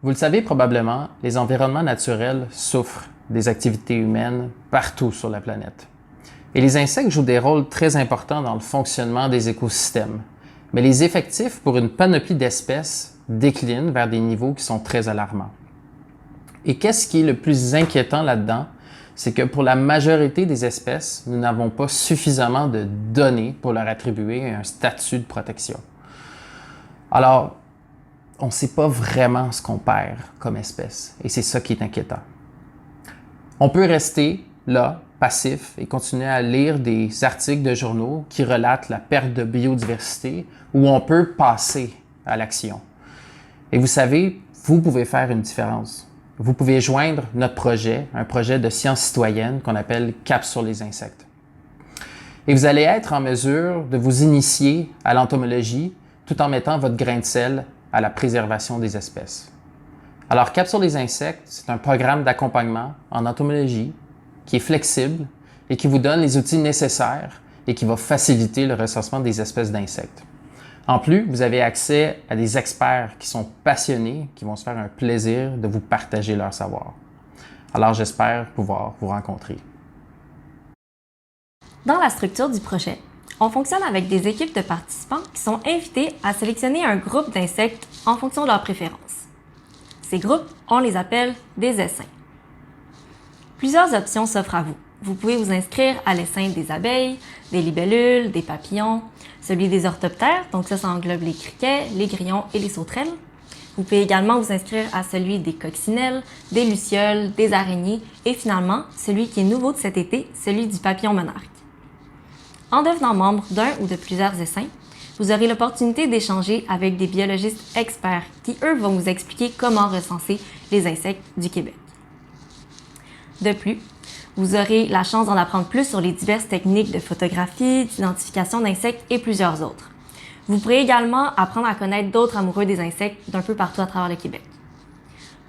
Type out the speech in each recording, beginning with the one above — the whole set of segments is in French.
Vous le savez probablement, les environnements naturels souffrent des activités humaines partout sur la planète. Et les insectes jouent des rôles très importants dans le fonctionnement des écosystèmes. Mais les effectifs pour une panoplie d'espèces déclinent vers des niveaux qui sont très alarmants. Et qu'est-ce qui est le plus inquiétant là-dedans? C'est que pour la majorité des espèces, nous n'avons pas suffisamment de données pour leur attribuer un statut de protection. Alors, on ne sait pas vraiment ce qu'on perd comme espèce, et c'est ça qui est inquiétant. On peut rester là, passif, et continuer à lire des articles de journaux qui relatent la perte de biodiversité, ou on peut passer à l'action. Et vous savez, vous pouvez faire une différence. Vous pouvez joindre notre projet, un projet de sciences citoyennes qu'on appelle Cap sur les insectes. Et vous allez être en mesure de vous initier à l'entomologie tout en mettant votre grain de sel à la préservation des espèces. Alors, Cap sur les insectes, c'est un programme d'accompagnement en entomologie qui est flexible et qui vous donne les outils nécessaires et qui va faciliter le recensement des espèces d'insectes. En plus, vous avez accès à des experts qui sont passionnés, qui vont se faire un plaisir de vous partager leur savoir. Alors, j'espère pouvoir vous rencontrer. Dans la structure du projet, on fonctionne avec des équipes de participants qui sont invités à sélectionner un groupe d'insectes en fonction de leurs préférences. Ces groupes, on les appelle des essaims. Plusieurs options s'offrent à vous. Vous pouvez vous inscrire à l'essaim des abeilles, des libellules, des papillons, celui des orthoptères, donc ça englobe les criquets, les grillons et les sauterelles. Vous pouvez également vous inscrire à celui des coccinelles, des lucioles, des araignées et finalement, celui qui est nouveau de cet été, celui du papillon monarque. En devenant membre d'un ou de plusieurs essaims, vous aurez l'opportunité d'échanger avec des biologistes experts qui, eux, vont vous expliquer comment recenser les insectes du Québec. De plus, vous aurez la chance d'en apprendre plus sur les diverses techniques de photographie, d'identification d'insectes et plusieurs autres. Vous pourrez également apprendre à connaître d'autres amoureux des insectes d'un peu partout à travers le Québec.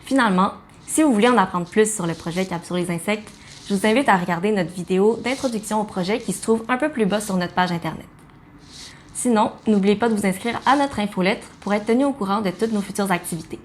Finalement, si vous voulez en apprendre plus sur le projet Cap sur les insectes, je vous invite à regarder notre vidéo d'introduction au projet qui se trouve un peu plus bas sur notre page Internet. Sinon, n'oubliez pas de vous inscrire à notre infolettre pour être tenu au courant de toutes nos futures activités.